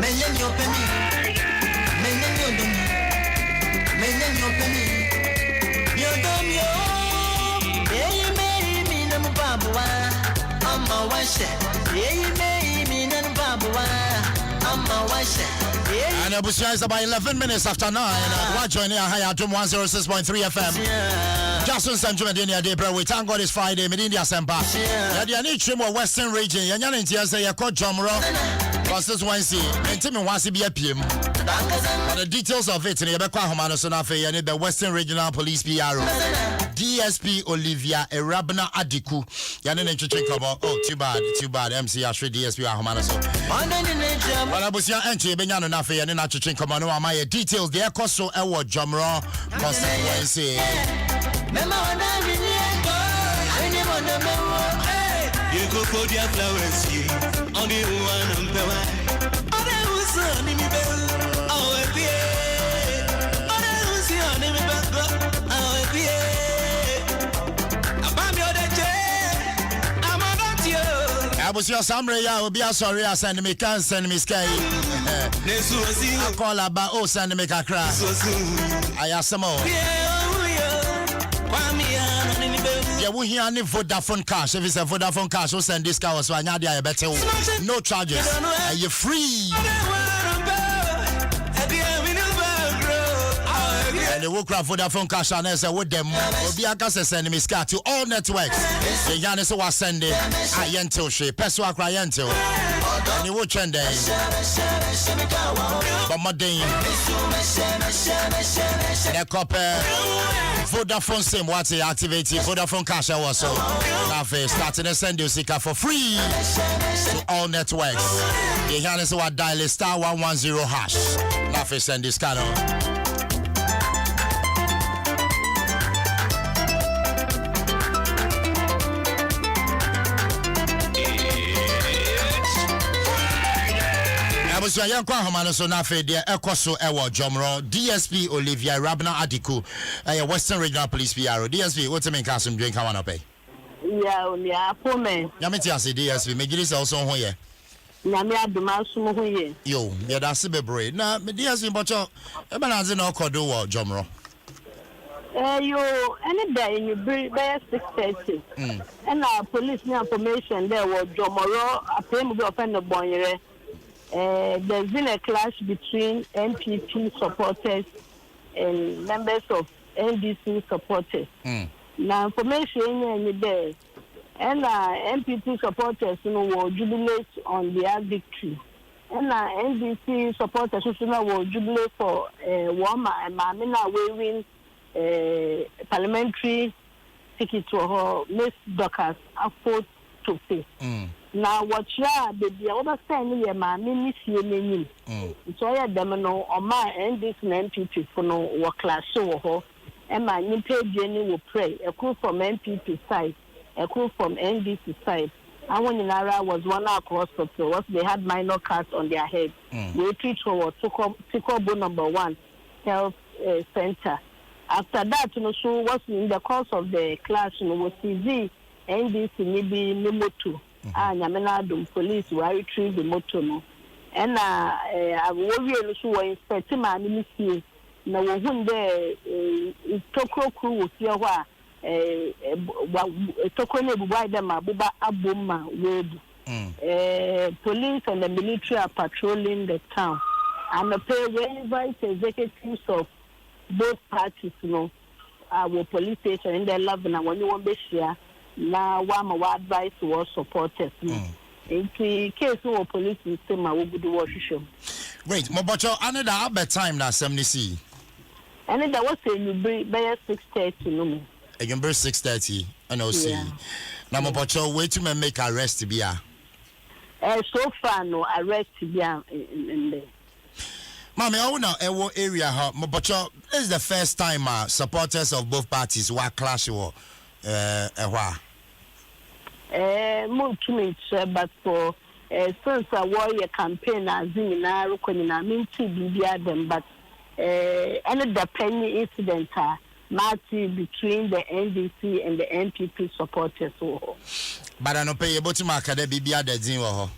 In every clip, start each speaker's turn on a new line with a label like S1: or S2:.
S1: And Abusia is about 11 minutes after 9. We're joining Adom 106.3 FM. Dwaso Nsem Jumedini Debra. We thank God it's Friday. Kwasi Asempa. Yeah, need trim or Western region. Yanyan Intia say you call Jomro. Constituency. And Timmy wants to be a PM. But the details of it in the Bekwa Homano Sonafe and the Western Regional Police PRO. DSP Olivia Erabna Adiku. Yanin Chichikomo. Oh, too bad. MC Ashri DSP Ahomano. Well, Abusia Enchi Benyano Nafe and Nacho Chinkomano. My details there cost so Ewa Jomro constituency.
S2: You go for their flowers on the one and the one. Oh, that was on me, oh, yeah. Oh, that was on me, oh, yeah. I'm your day. I'm about you.
S1: I was your summary. I will be sorry. I send me can send me sky. I call about oh, send me a crack. I ask some more. Yeah, we hear any Vodafone cash. If it's a Vodafone cash, we'll send this car. So I know they better. No charges. You're free. And the work of Vodafone cash and say with them. Obiaka send me car to all networks. The Yanis was sending. I yentil she. Peswa cry yentil. And you will trend there. But my day. The copper. Vodafone Sim what's the activity Vodafone cash also now starting to send you Sika for free to all networks. You can say what dial star 110 hash. Now send this kind of so young Kwahomano so na fe de ekoso ewo Jomro DSP Olivia Rabna Adiku Western Regional Police PRO DSP what me can some drink ka wana pay
S3: yeah pome
S1: nyameti ase DSP megiri se also ho ye
S3: nyame adoma so ho ye
S1: yo me da se bebre na me DSP bocho e ba na ze na okodo wo Jomro
S3: yo any day you be 6:30 and police information there wo Jomro apem be offend the bonyere. There's been a clash between MPP supporters and members of NDC supporters. Now, information in there, and MPP supporters will jubilate on their victory, and NDC supporters will jubilate for Wama and Mamina waving parliamentary ticket to her Miss Dorcas afford to pay. Now what ya baby understand ye ma me fie n'enyim so ya dem no o ma ndis na MPP for no wo class so ho e ma nyimpa ni wo pray e come from MPP side e come from NDC side and when Nara was one across hospital was they had minor cuts on their head we treat for Tikobo number 1 health center after that so was in the course of the class was CV NDC maybe moto Adom police were retrieve the motor no and I will so were inspecting my ministry na wo hunde tokro crew was here wa tokro ne buba dem abuba aboma road police and the military are patrolling the town and the pay invite executives of both parties no our police station in the 11 and when you want be share na wa advice was supporters in case no police system ma wo gudu wo hwehwem
S1: wait mobocho another about time na sem ni see
S3: another was say you be 6:30 no me
S1: again 6:30 and o see na mobocho wait to make arrest bia
S3: so far no arrest bia in the
S1: Mami, I wanna area ha mobocho this is the first time supporters of both parties were clash war
S3: but for since I warrior campaign as in na minti bibia them but any the penny incident Marty between the NDC and the NPP supporters
S1: but I no pay about to mark the bibia the din wo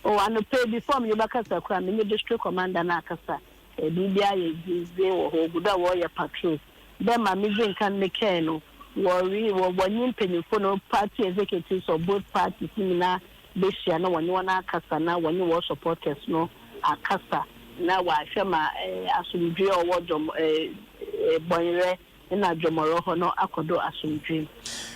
S3: Oh, and pay before me back as a crime, the district commander Nakasa, a BBI, or Buddha warrior patrol. Then my mission can make no worry or 1 year penny for no party executives or both parties similar this year. No one you want Akasa now when you were supporters, no Akasa. Now I share my Asumdri or what Boyre in a Jomoro, no Akodo Asumdri.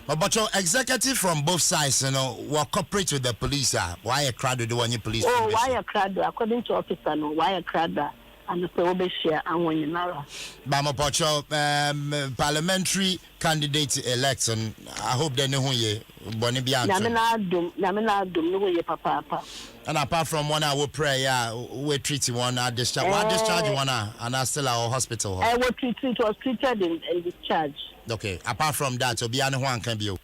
S1: But your executive from both sides, will cooperate with the police. Why a crowd do one police?
S3: Oh, why a crowd? According to officer, no, why a crowd? And the Peobe share and when you narrow.
S1: Bamapocho, parliamentary candidate election. I hope they know who ye, Bonibian.
S3: Namina Dum, no way, papa.
S1: And apart from 1 hour prayer, we treat one, I discharge one, and I still our hospital.
S3: I was treated in discharge.
S1: Okay, apart from that, so beyond one can be.
S3: So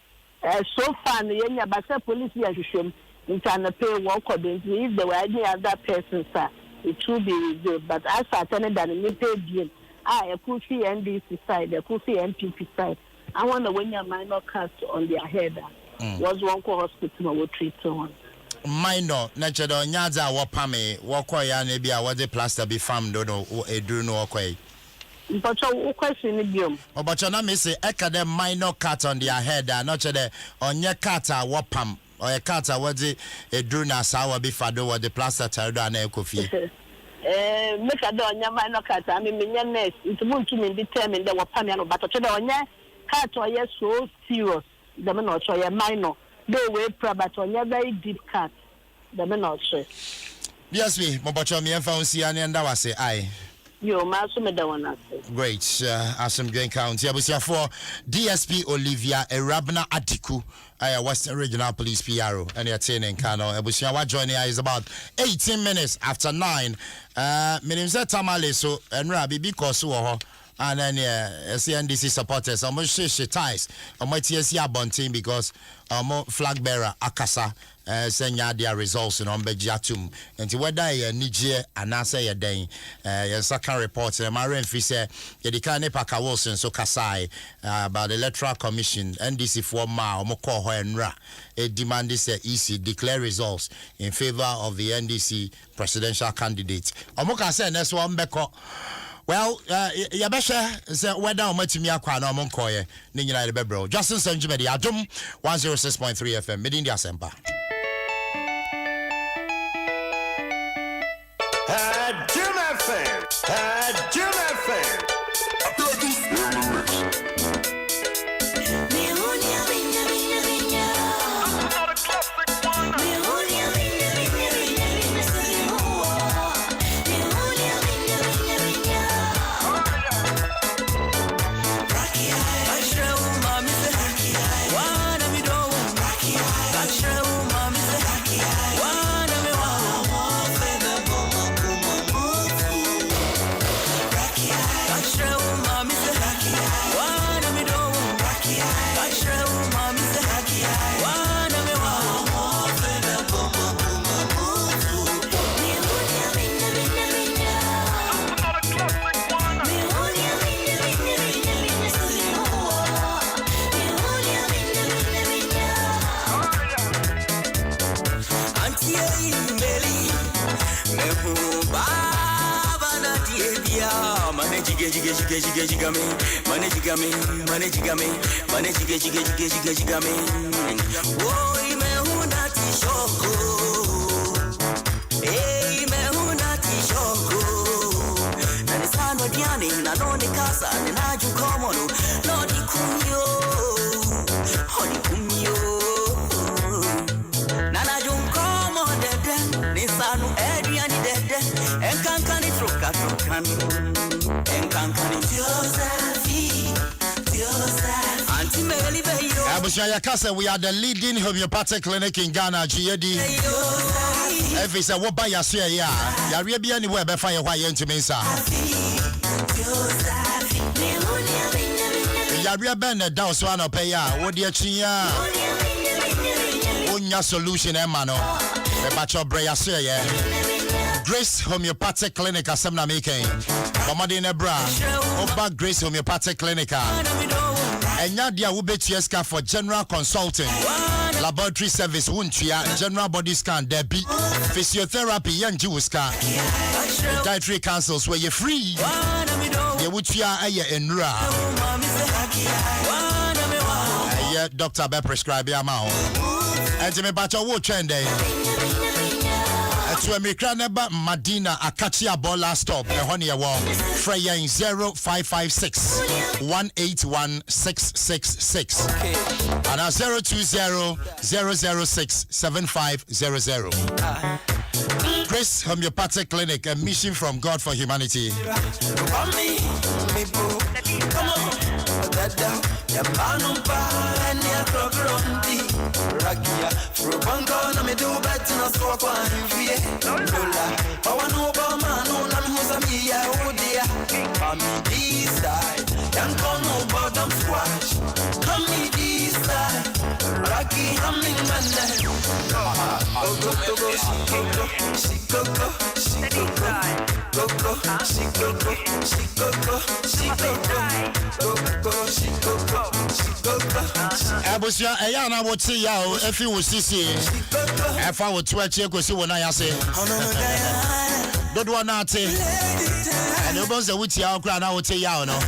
S3: far, the young Abasa police association in China pay work according to if there were any other person, sir, it should be reserved. But as I attended an paid I could see NDC side, I could see MPP side. I wonder when your minor cast on their head was one hospital or treat someone.
S1: Minor, natural, Nyaza, Wapame, Wakoya, maybe I was a plaster be farmed, a do no okay.
S3: But your question is you.
S1: Oh, but you're not missing a minor cut on their head, not on your cat, wapam, or a cat, what's it, a druna sour befado, or the plaster tarda and a coffee.
S3: Make a door, your minor cat, I mean, nest, it's going to be determined that Wapamiano, but on your cat or yes, so serious, the man or your minor. They were but on your very deep cut, the men also.
S1: Yes, we, Mobacho, me and Fonsi, and I was say, aye.
S3: You must me the one.
S1: Great, Assam Green County. I was here for DSP Olivia Erabna Atiku, Western Regional Police PRO, and you're attending Kano. I was here, what joining is about 18 minutes after 9. Minimza Tamale, so, and Rabbi, because and then CNDC supporters almost she ties on my TSC Bunting because flag bearer Akasa send their results in Ombejatum and to whether Niger and I say a day second report my renfree say the kind of Paka Wilson so Kasai about the electoral commission NDC for ma Moko Hoenra it demanded say EC declare results in favor of the NDC presidential candidate. Omoka say next one beko. Well, Yabesha said, we're down much to me. I'm on Koye, Nina Bebro. Justin Sanjimedi, Adom 106.3 FM, Medindi Asempa.
S2: Adom FM, Adom FM.
S1: We are the leading homeopathic clinic in Ghana, GAD. If it's a woba yasia ya, ya anywhere be fire why into me sir. Ya ben down so an pay ya, what dear chia. Onya solution emano. The bacho breya ya. Grace Homeopathic Clinic asemna making. Bomadine bra. Oba Grace Homeopathic Clinic. And Nadia will bet for general consulting. laboratory service wuntia, general body scan debi, physiotherapy yanji wuska, dietary counsels where you're free. Ye wutia aye enra. Aye doctor be prescribe ya ma. Enti me bacha wo trend to a Mikraneba Madina Akachia Bola stop a honey wall Freya in 0556 181 666 and 020 006 7500. Chris Homeopathic Clinic, a mission from God for humanity. Abusia Ayana would see you if you will see if I would twitch you because you when I say don't want to and you both the witch out crown I would say ya no.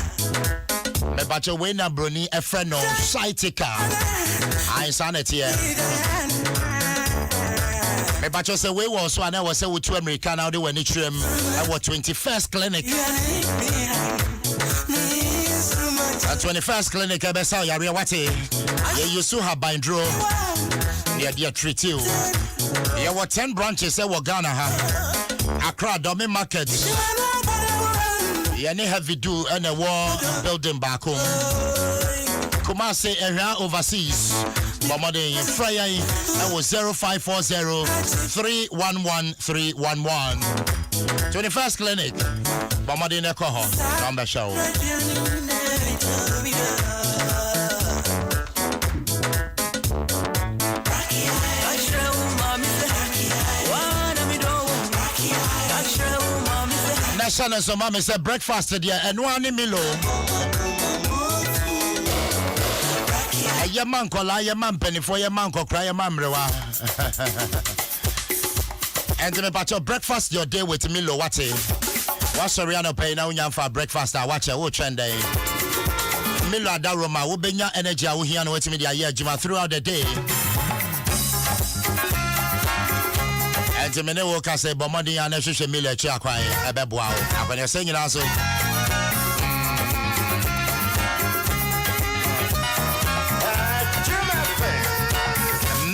S1: Me bacho wena broni a friend no saitika I sanity me bacho say we was so I was say with 2 American now they were in trim our 21st clinic. 21st clinic I be say ya wati you used to have bindro near treat you. There were 10 branches in Ghana ha Accra Domi Market. Any heavy do and a war building back home. Kumasi area overseas. Bomade Friday that was 0540 311 311. 21st clinic. Bomade Nekoho. Number show. National so mama said breakfast there and one milo. A your man call a your man penny for your man call cry your man brewa. And me patch your breakfast your day with milo wati. What's Soriano pay now for breakfast I watch a watch and day. Milo adaroma will be your energy I will hear no me the year jima throughout the day. And to me, no can say, but money and a social media chair crying a beb wow. When you're singing also,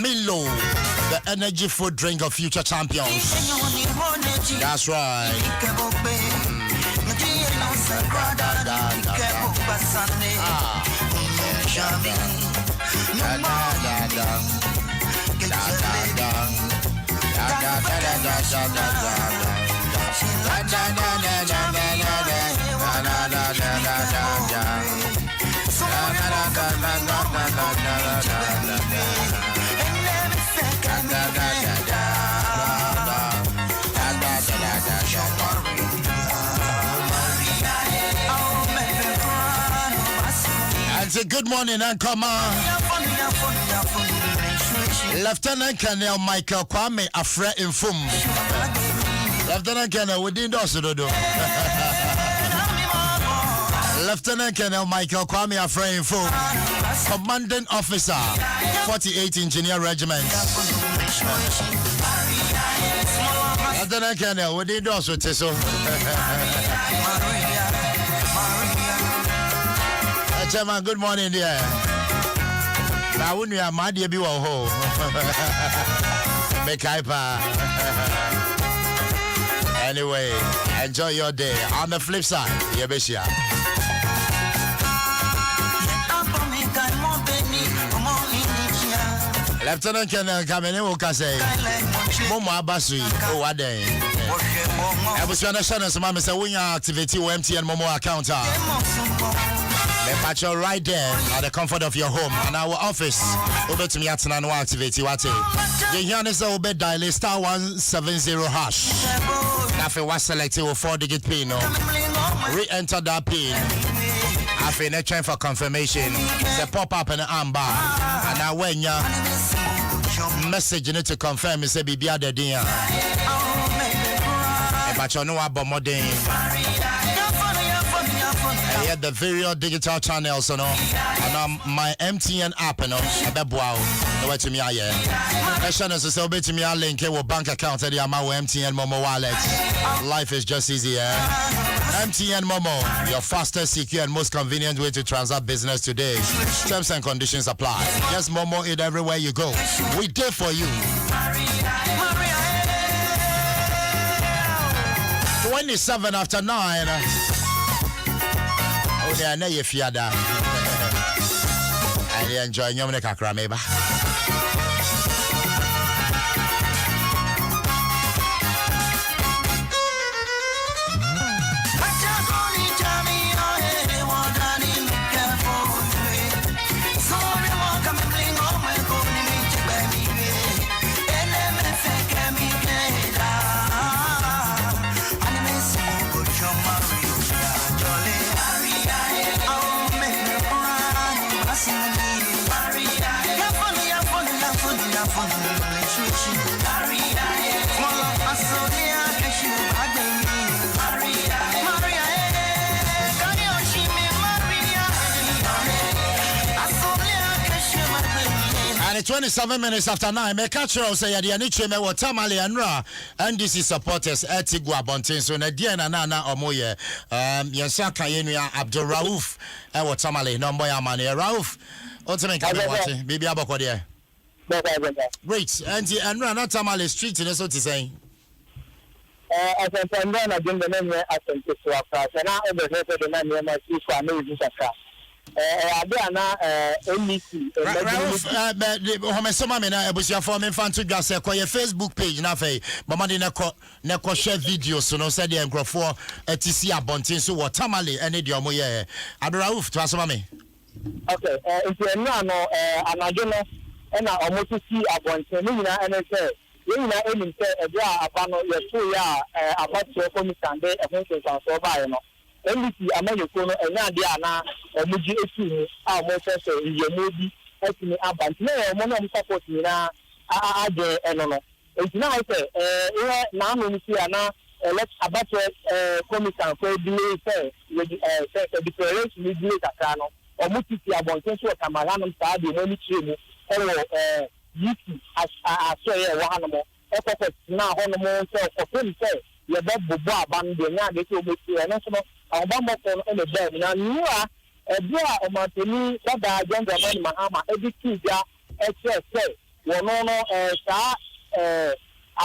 S1: Milo, the energy food drink of future champions. That's right. And say good morning and come on. Lieutenant Colonel Michael Kwame Afre Infum. Lieutenant Colonel, we didn't also do. Lieutenant Colonel Michael Kwame Afre Infum, Commanding Officer, 48 Engineer Regiment. Lieutenant Colonel, we didn't also do so. Chairman, good morning, dear. Now, when you are mad, you be home. Make hyper. Anyway, enjoy your day. On the flip side, Yebeshia. Lieutenant Colonel Kamene Okase, Momo Abasui, oh, what day? I was trying to show us, Mamma, so when you activate your MTN Momo account, patch right there at the comfort of your home and our office. Over to me at Nano activate you at it. The Yanis Obe dial star 170 hash. Nothing was selected with 4-digit pin. Re-enter that pin. After a check for confirmation, the pop up in the armbar. And now when you message to confirm say bibia the din but you know about modern the various digital channels and my MTN app and wow no to me aye e channel so to me link your bank account at the MTN Momo wallet. Life is just easier. MTN Momo, your fastest, secure and most convenient way to transact business today. Terms and conditions apply. Just Momo it everywhere you go. We there for you. 27 after 9. Oh, they are not your fiada. I enjoy your kakra meba. And 27 minutes after 9, me catch you say ya ni cheme wo tamale anra NDC supporters etigwa bontin so na dia na omoye yensa kayenua Abdul Rauf e wo tamale no boy amane Rauf ultimate can watch baby aboko there. Great. And anra na tamale street in so to say
S4: as a friend na bin the name Asempa so after na e be the name ma si for na use saka Adana NDC
S1: Homesoma me na ebusia for me fan to dwase kwa Facebook page na fe mama de na ko share videos so no said the nkrofo atisi abontin so watermale ene de omo ye Abdurauf to asoma me.
S4: Okay if you no anajo no na omo to see abontin ni na ene say we na eni say e bia aba no ye so ya abacho ko mi sande e fun so ba ye no NDC amayeko no enya de ana omuji esu a mo fese yemodi etini abantu na mo no support ni na age eno no etina ise na no ni si ana elect abato commission for delay say the declaration ni delay kakra no omutiti abonten so kamara no sa de no ni chire mu yiki asoye wa hanu ekoko na hono mo so ko say ye bobo aban de nya de so meti eno so Obama for the bed. Now, you are a dear of Martini, Sada, Gentleman Mahama, every Tuesday, XS, one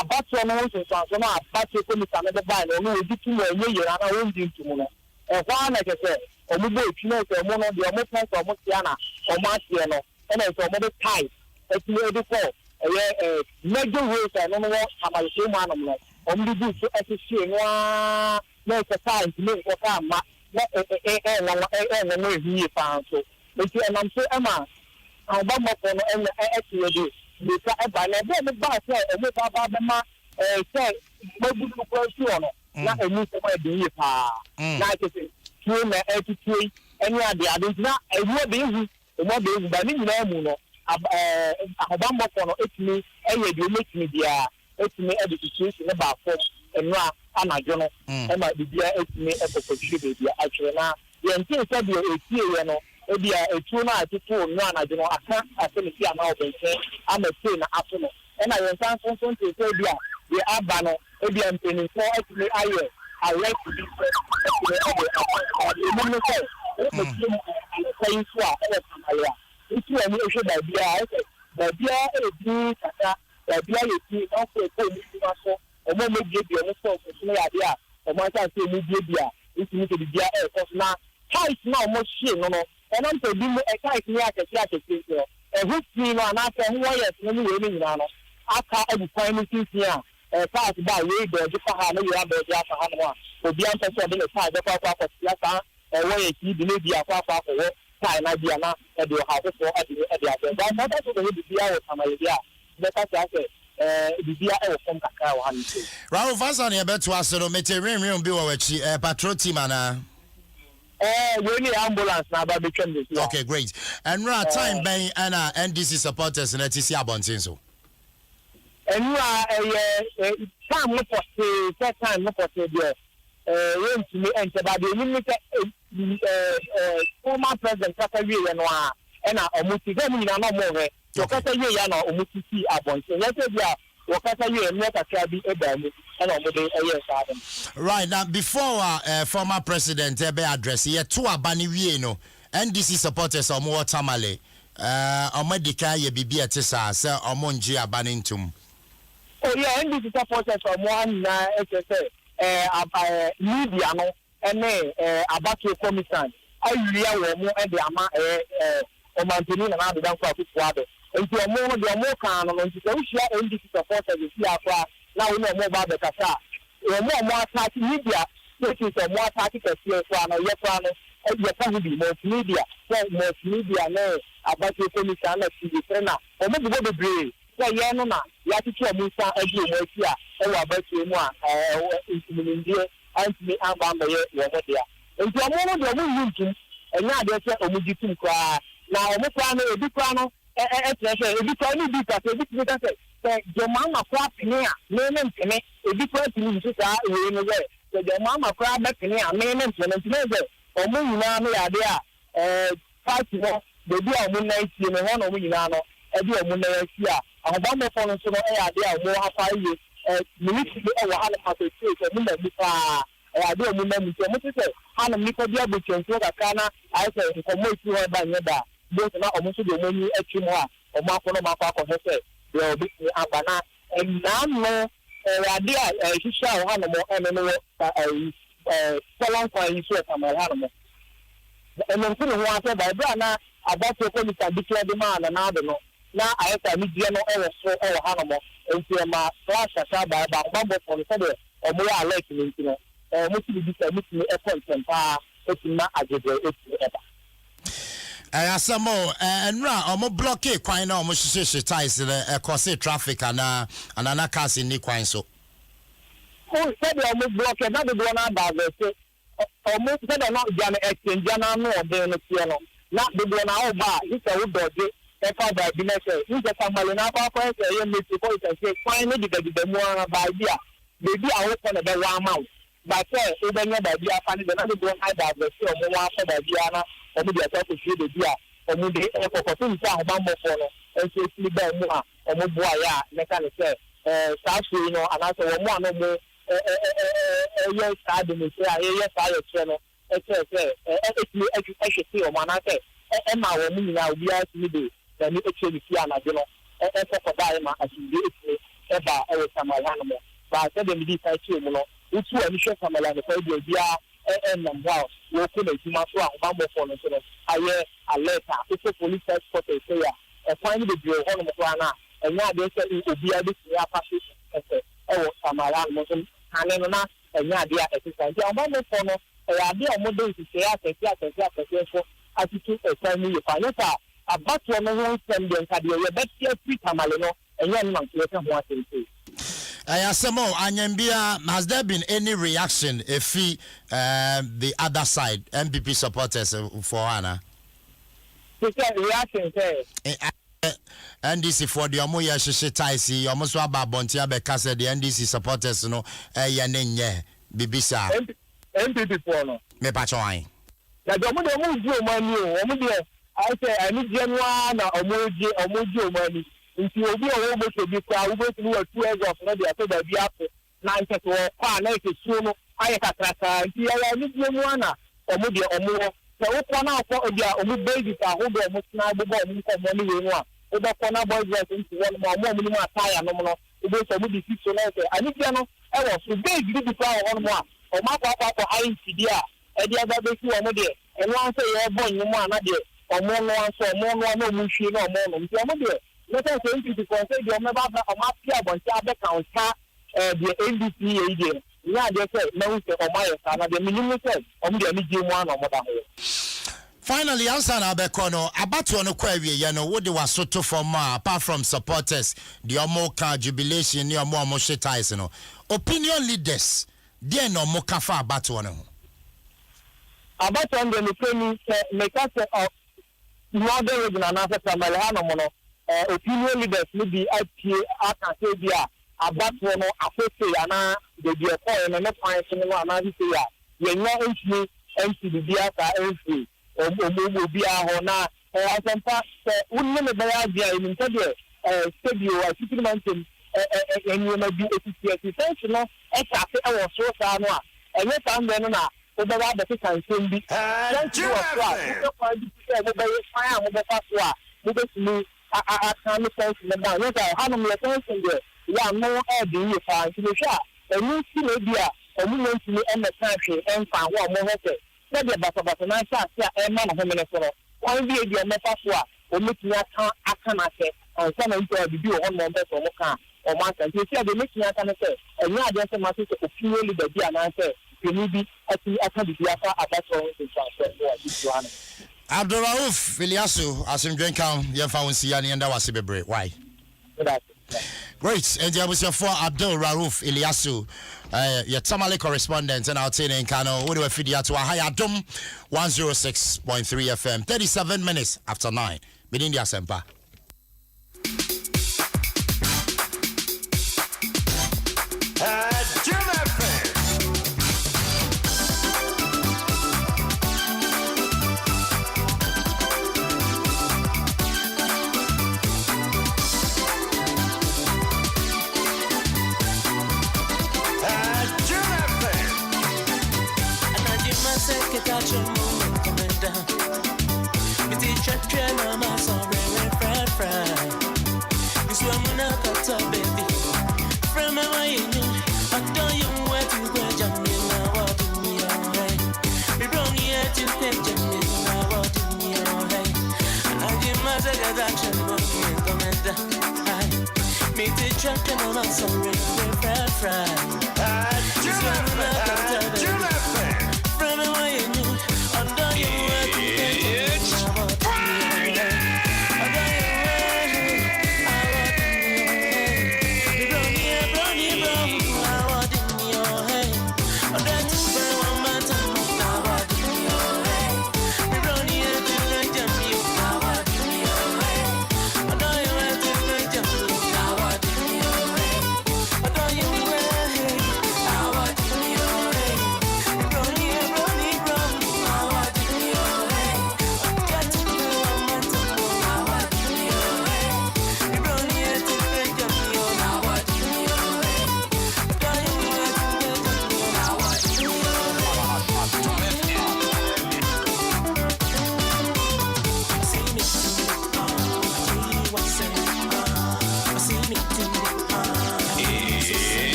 S4: about your nose and transform a patch of the band, and we will be 2 years and I won't do tomorrow. And one, like I said, or we will know the one of the almost or Motiana or Martiano, and it's another type. It's near the fall. Major ways I don't know what I'm a same animal. Only do so as a shame. No time to make what I'm not here found. So, but you and I'm so Emma, I'm one more for the actually. Because I never buy and with Abama say, maybe you go to not a new idea. Like I say, 283, any other, I don't know, I will be easy, but in no Abama for it me, and you make me there, it's me education about 4 and Amajono, and my dear, it's me a opportunity. Actually, now, the entire said you know, a tuna to 2 1. I don't know, I can't actually see an open say, I'm a trainer afternoon. And I was something to say, the Abano, maybe I'm paying for me. I like to be the moment saying swap. It's a new issue by the idea, the idea, also. And when we give you a response, idea, and once I say media, it's need to be there. Now, how is now much shit, no, and I'm to be a tight like a picture. And who's seen on after who I am living now. After every time we see here, pass by way, the Japan, you have the Japan, or be answered in the side of our Yasa, and when you see the media, Papa, or time idea, and you have it for at the other. That's what the media was my idea. Let us say.
S1: Raul Vasan ya betu asoro mete rin bi wo wachi patrol team ana
S4: we need ambulance na ba betwem this.
S1: Okay, great. And right time ben ana NDC supporters na TC abontin so
S4: and you are a time look for the time look for the to me and about the former president Katari and a multi-gaming no more. Your Katari and a multi abon. So let's say, Wakata and not a cabby and
S1: right now, before former president Ebe address here, two abani wieno NDC supporters or more tamale. Omedika ye bibi atisa se omonji abanintum.
S4: Oh yeah, NDC supporters or one media no ene abaki commission. I really more and the ama omantini na na dan kwa kwado. Enti omo de omo kan no nti se ushia NDC supporters fi akwa na wo no ba be kasa. Omo attack media, which is a more attack kesi kwa na ye kwa no e kwa bi multimedia. So multimedia no abaki commission na TV na omo bi go be so ye no na ya titi omo sa agi omo atia e wa abaki mu a intimidie antimi amba mbe ye wo dia. Enti omo no de omo yuntum enya ade se omo jitum kwa na omo kwa no ebi kwa no ebi kwa ni bi ka ebi ti ka se jomama kwa pinia nene mpene ebi kwa ti ni sa we no we jomama kwa be pinia nene mpene mpene omo nyina no ya de a party no bebi omo na iti no ho no omo nyina no ebi omo na iti a ahobambo fo no so no ya de a omo afa ye miniti e wa hala pa se omo na bi pa ade omo na mi omo ti se hala mi ko dia bo chenso ka kana ai se ko mo ti ho ba nyeda both na omo so de omo ni atwi mo a omo akono ma kwa ko hese de obi ni abana enam ade a hihia ho no mo ene no salon kwa yiso ka ma ha no ene nkuru ho ase ba bra na abato ko ni declare de man na ade no na ayeta ni die no ewo so ewo ha no mo enti ma flash asa ba bambo for so de omo ya alert ni enti no mo ti bi sa mo ti e content pa o ti na agede o ti eba
S1: Asamo enra omo block kwan na omo hihye ties e cause traffic ana cars ni kwan so.
S4: Oh, said omo block na de na ba se omo said na jam exchange na no de no tie no na de na o ba ise wo doje e fa ba bi na se ni je famale na ba kwa se ye meti ko se kwan ni de mu na ba bia bebi a wo ko na be wa ma ba se e be nya ba bia fa ni de na de na ba se omo wa fa ba bia na omo de ata ko fi de bia omo de e ko ko tin sa ho ba mo fo no e se ti ba mu a omo bo aya ne ka ne se sa su no ana se wo mu ano mo ye sa de me se a ye sa ye che no e se e ti o ma na se e ma wo mu nyina obi a ti de na ni e che ni fi ana de no e ko ba ma a ti de e ba e wo sa ma wa no mo ba se de mi di sa chi mu no utu ani hwe sa ma la ne ko de bia nam wow wo ko na juma so a ba mo fo no so aye alert a so police escort say ya e find the bureau ho no mo ana enya de se obi a de ya pass wo samara mo so ane no na enya de a exercise ya ba mo fo no ya de o mo de se ya se so atitu e kwa ni fa no ta abato no ho nsem de nka de ye betia free tamale no enya no man ko se ho asem.
S1: Asemo Anyambia, has there been any reaction if the other side MPP supporters for Anna?
S4: Reaction
S1: NDC for the Omoya Shishitaisi, almost about Bontia Becassa, the NDC supporters, no, Yanenye, Bibisa.
S4: MPP for no.
S1: Me Pachoy.
S4: The Omo money, I say, I need January or money. Nti obi o wo so bi kwa wo so wo 2 years of na dia to ba bi apo na nke to kwa na ke su no aye kakraka nti ya ni die mu ana omo de omo so wo kwa na kwa obi a omo baby ta ho do omo na bo omo ko mo ni we no a wo ba kwa na boys right nti wo mo omo ni mu ataya no no wo so omo di fit so na ke ani dia no e wo so baby di kwa ho no a omo akwa ayi nti dia e dia ba be ki omo de e no an se ye bo nyimu ana de omo no an so omo no na omo hwi na omo no nti omo de let us say to the conseil the member of mafia bonta be counter the NDC idea na dey say na we say omaye sana the minimum say dey ni je mu ana omoda ho.
S1: Finally, answer na bekono abato no kwa wie ye no wo de wasoto from apart from supporters the omoka jubilation ni omo shitais no opinion leaders dey no moka fa abato no abato
S4: ndo ni kemi make us of northern region and Africa malha no mo no opinion leaders maybe IPA aka say bia abatwo no afose ana de bia ko no no kwan so no ana say ya yenya entini entini bia ka entini omo bia ho na Asempa wunne me baya bia ni ntade studio a cikin mountain enyi ma bi etiti sense no e ka se e wo so sa no a enye tan de no na obawa de kan so bi thank you for what mo be fire mo be so a mo be simi a kan sense na ba no ka ha no me sense de ya no e bi yi fa ti le sha enyi si le bia omu no ntini e me kan hwe en fa ho mo ho se na de basa na sha se e ma no ho me ne so one day the metaphor or making a can say, and some of you do one more better or can or master. You see, they make me a can say, and now just a matter of opinion the dear and answer. You need be actually a can be about one.
S1: Abdul Rauf Iliasu, as in drink count, you found Siani and that was a break. Why? Great, and there was your for Abdul Rauf Iliasu, your Tamale correspondent, and I'll say in Kano, we were feeding to a high Adom 106.3 FM, 37 minutes after 9. Kwasi Asempa.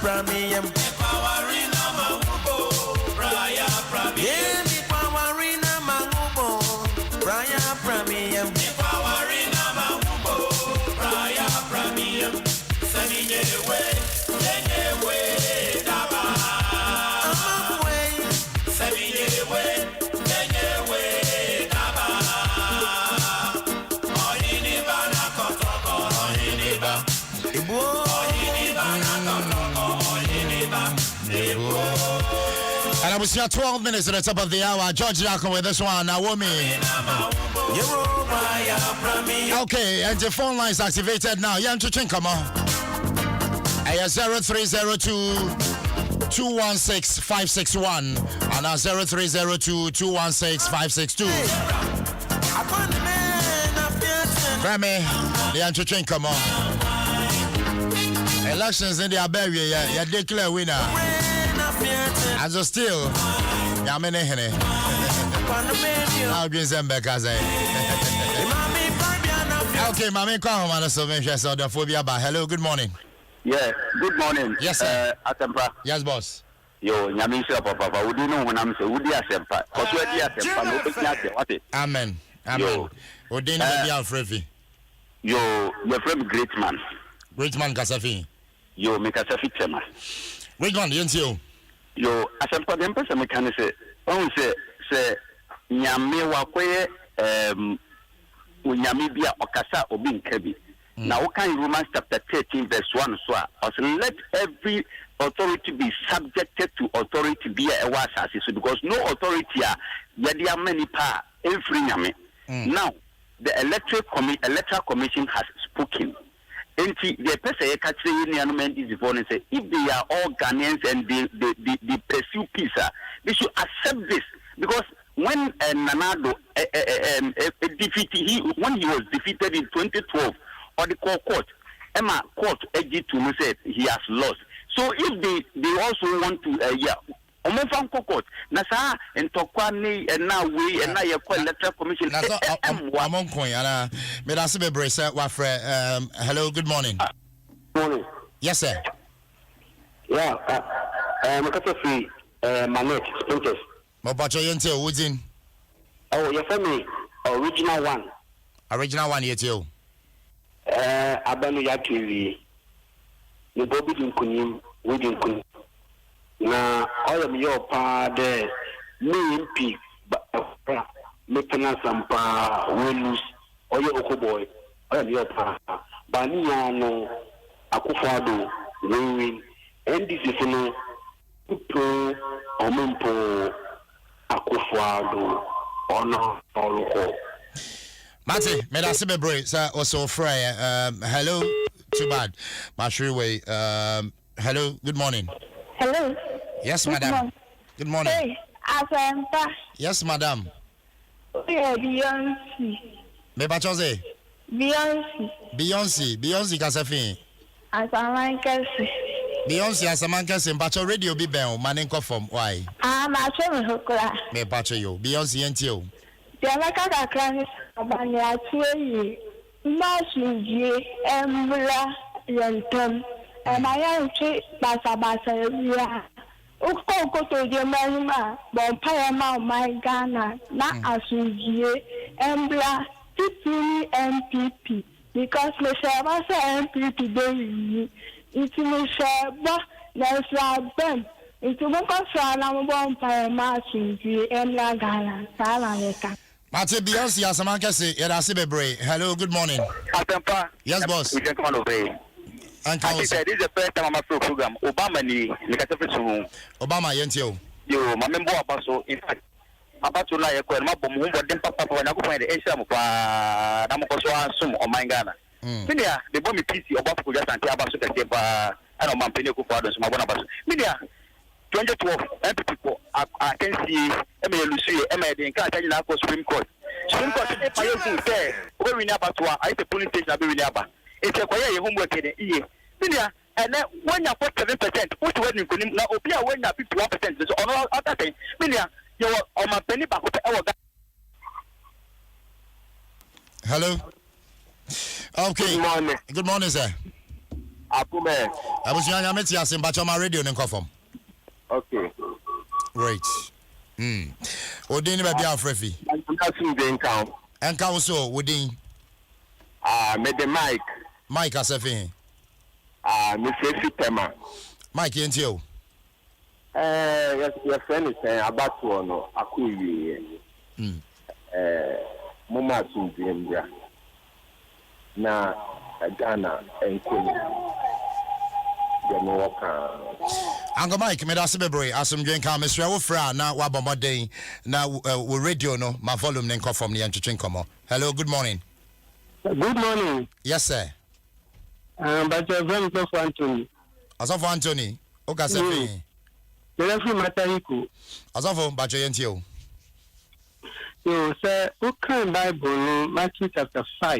S2: Premium. Powerina Mangubo, Raya Premium. Powerina Mangubo, Raya Premium. Powerina Mangubo, Raya Premium. Sending away, Daba. I'm away, sending away, Daba. Oyiniba na kotoko, Oyiniba.
S1: And I was here 12 minutes at the top of the hour. George Jackson with this one. Naomi. Okay, and the phone lines activated now. Yeah, to come on. 0302-216-561 and 0302-216-562. Grammy, yeah, to come on. Elections in the Abbey, yeah, declare winner. And so still, yeah, many henny. I'll be Zembeck as okay, Mammy, come on, so the phobia. Hello, good morning.
S5: Yeah, good morning.
S1: Yes, sir.
S5: Asempa.
S1: Yes, boss.
S5: Yo, Nyamisha Papa, would you know when I'm saying, would you Asempa? Because we're Asempa, what it?
S1: Amen. Amen. Ordained by the Alfrevi.
S5: Yo, your friend, great man.
S1: Great man, Kasafi.
S5: Yo, make us a feature, man.
S1: Great man, you.
S5: Yo, Asempa, the person can say, Nyame wakwe, Unyamibia Okasa Obin Kebi. Now, what kind of Romans chapter 13, verse 1 so let every authority be subjected to authority be a wasasi. So because no authority there are many power every Nyame. Now, the electoral commission has spoken. And the person is say if they are all Ghanaians and they pursue peace, they should accept this because when Nanado when he was defeated in 2012 or the court, Emma court agreed to say he has lost. So if they also want to Omofan court Nasa and Tokwani and now we and now you call electoral commission.
S1: Among coin and Medasibe Bracer Wafre. Hello, good morning.
S5: Morning.
S1: Yes, sir.
S5: Yeah, Makatafi Manet Sprinters.
S1: Mobacho Yente Woodin.
S5: Oh, your family original one.
S1: Original one yet you.
S5: Abanu Yakiri. The Bobby Dinkunim, Woodin Kun. Na all of your pa there, me MP, but Mepana Sampa, Willis, or your Okoboy, all of your pa. Baniano, Akufado, Win, and this is no Pro, Omempo, Akufado, or no, or
S1: Mate, Medasibe Bracer also Frey. Hello, too bad. Mashriway. Hello, good morning.
S3: Hello.
S1: Yes, madam. Good morning.
S3: Hey, Asempa.
S1: Yes, madam.
S3: Yeah, Beyonce.
S1: Me bachoze. Beyonce Kasafi.
S3: Asamankasi.
S1: Beyonce Asamankasi bacho radio bi ben manenko from why?
S3: Macho me hokla.
S1: Me bacho yo. Beyonce yentio.
S3: Diamaka kakran abani atuyi. Masunji embla yentam. Emayanchi basa ya. Uko to je manima bonpaya ma my Ghana na asunji embla TPP MPP because me sheba say MPP dey it me sheba na sabem it mo ko so na mo bonpaya ma asunji embla Ghana sala leka.
S1: Mate Beyonce Asamankasi Yedasi Bebre. Hello, good morning.
S5: Asempa.
S1: Yes, boss.
S5: We can come on over. I said this is the first time I'm a program. Obama ni Nikatafi.
S1: Obama yentio.
S5: Yo, my member Abaso, in fact, Abato na yako na bomu what dem papa when I go find the answer mo pa na mo ko so asum o mangana. Media, the bomb PC Obafu ko just anti Abaso ka ba ana man pene ko fa don so ma bona Abaso. Media 2012 MPP ko I can see Lucy the nka ta na ko Supreme Court. Supreme Court e pa yo say we win Abato I the police station be win Aba. It's a quiet homework in the year. And then when you put 7%, what when you couldn't now appear when you 51%, so on all other things. You are on my penny back of our.
S1: Hello. Okay.
S5: Good morning.
S1: Good morning, sir.
S6: Apume.
S1: Abusua nyameti Asempa choma radio ne nkofom.
S6: Okay.
S1: Great. Odin be bia frefi.
S6: I'm asking the income.
S1: Enka wo so wodin.
S6: Me the mic.
S1: Mike Asefi.
S6: Me Frefi Tema.
S1: Mike yentio.
S6: Your friend is saying about one or Akuyi. Mama Sundimbia. Na Ghana and Kenya.
S1: Uncle Mike, me da se bebre asum dwen ka me sra wo fra na wa bomoden na wo radio no ma volume ne nkofom ne ntwetwe nkomo. Hello, good morning.
S4: Good morning.
S1: Yes sir.
S4: But you're very close to Anthony.
S1: Asofo Anthony, o ka se fi.
S4: The referee Mataiku.
S1: Asofo bacho yentio.
S4: You say, who can Bible, Matthew chapter 5.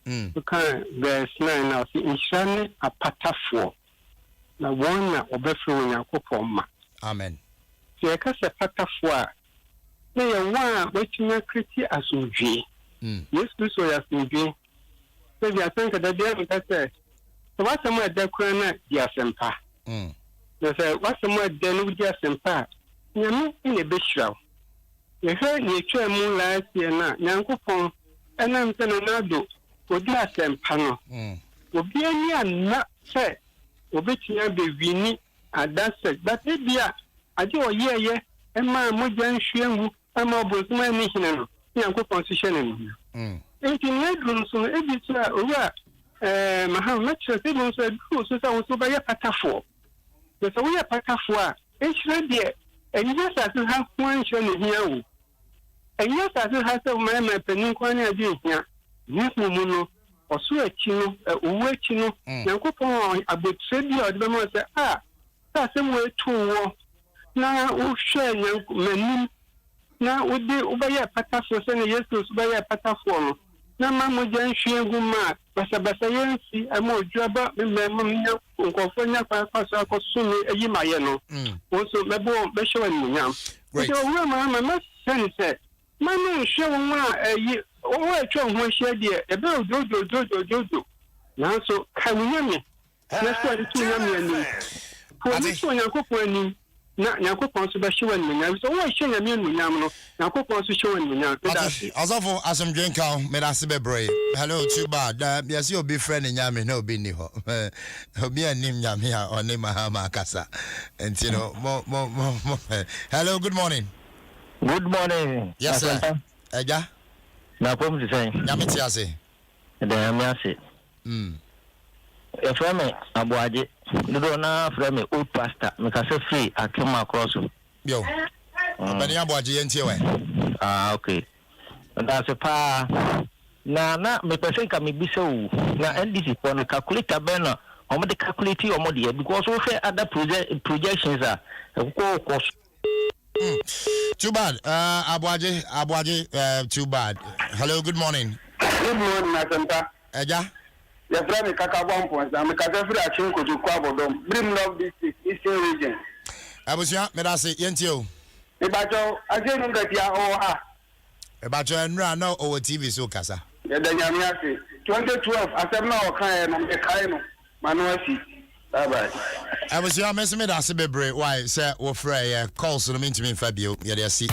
S4: Who can verse 9 now see Inshane a patafo. Na one na obefro Yankopon ma.
S1: Amen.
S4: So you can say patafo. Na ye one wetin kriti asumdwe. Yes, Kristo ya asumdwe. So you think that they have said, so what's the more dekura na di Asempa. They say what's the more denu di Asempa. Nyame ine beshraw. Ye heard ye twa mu last year na Yankopon enam se na nado odi Asempa no. Obi ani ana se obetia be wini adase but ebia ade oyeye ema moja nhwenwu ama obosuma ni hine no Yankopon so hye ne no. Enti nedrum so ebi so a owura Muhammad chese no so du so sa wo so ba ye patafo. Be so wo ye patafo a ehire de enya sa se ha kwan hye ne hia wo. Enya sa se ha se wo ma panin kwan ne ade hia. Yesu mu no oso achi no owu achi no Yankopon abotre bi o de be mo se sa se mo etu wo na wo hwe manim na udi ubaya patafo se ne Yesu ubaya patafo no na ma mo jan hwe guma basa yensi ama ojuaba me nya nkofo nya kwa so akosumi eyi maye no wo so mebo be hwe ni nyam so wo ma sense ma no hwe wo a eyi o etwa ho hye de ebe ojojo na so kawunyame na so ade tu nyame ani ko ni so Yankopon ani na Yankopon so be hwe ni nyam so wo hye nyame ni nyam no Yankopon so hwe ni nyam
S1: Asofo asum dwen ka me da se bebre. Hello too bad. Yes you be friend nyame na obi ni ho. Obi anim nyame a oni mahama kasa. And you know mo. Hello, good morning.
S6: Good morning.
S1: Yes sir. Eja
S6: Na pom ti say.
S1: nyame ti ase.
S6: Nyame ase. E frame Abuaje. Do na frame old pastor. Me ka say free Akema cross.
S1: Yo. Bani Abuaje yentie we.
S6: Okay. That's a pa. Na me person ka me bisa wo. Na NDC for no calculator be no. Omo de calculate omo de because we say other projections are ko.
S1: Too bad. Abuaje, too bad. Hello, good morning.
S4: Good morning Asempa.
S1: Eja.
S4: Your friend Kaka Bompons, I'm Kaka Free Achinko to Kwabodom, Brim Love District, Eastern Region.
S1: Abusia, me da se yentio.
S4: Ebacho, ajenu ngatia oha.
S1: Ebacho enra no o TV so kasa.
S4: Ya danyame ase. 2012 asem na okan no e kai no. Manuasi. Bye bye.
S1: Abusia, me se me da se bebre. Why say wo frey calls no mean to me Fabio. Ya dey see.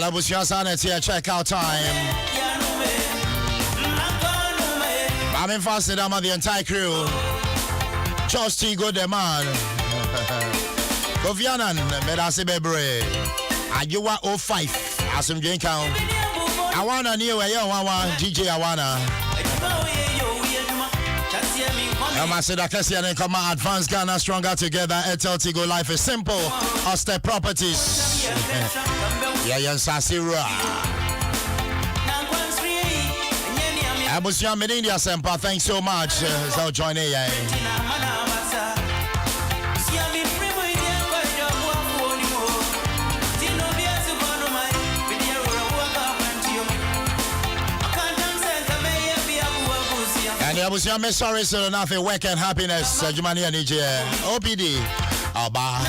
S1: Abusia Sana here, check out time. I'm in fasting. I'm the entire crew. Just T good the man. Kofianan, Medasi Bebre. Ajuwa 05. Asum Jane Count. Awana near where you want DJ Awana. Ambassador Kessian and come Advanced Ghana Stronger Together. Etel Go Life is Simple. Oster Properties. Yayan Sasira. Abusia Medindi Asempa, thanks so much. So join in. And Abusia me sorry so nothing work and happiness. Jumani and OPD. Oba.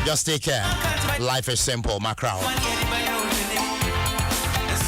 S1: Just take care. Life is simple, my crowd.